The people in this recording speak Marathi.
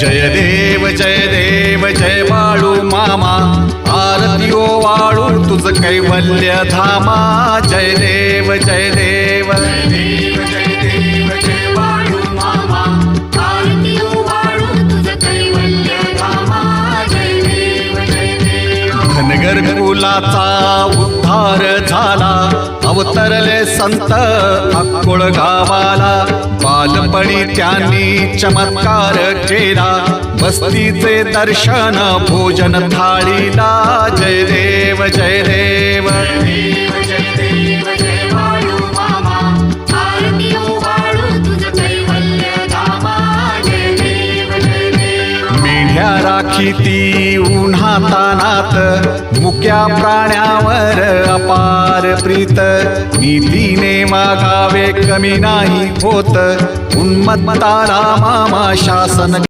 जय देव जय बाळू मामा, आरती ओ वाळू तुझ कैवल्य धामा। जय देव जय देव जय देव जय बाळू मामा, आरती ओ वाळू तुझ कैवल्य धामा। जय देव धनगर कुलाचा उद्धार झाला, अवतरले संत अक्कोळ गावाला। बालपणी त्यांनी चमत्कार केला, बस्तीचे दर्शन भोजन थाळीला। जय देव जय देव जय बाळू मामा, आरती ओ वाळू तुझ कैवल्य धामा। जय देव मेढ्या राखीती उन्हातानात, मुक्या प्राण्यावर अपार प्रीत। नीतीने मागावे कमी नाही होत, उन्मत्ताला मामा शासन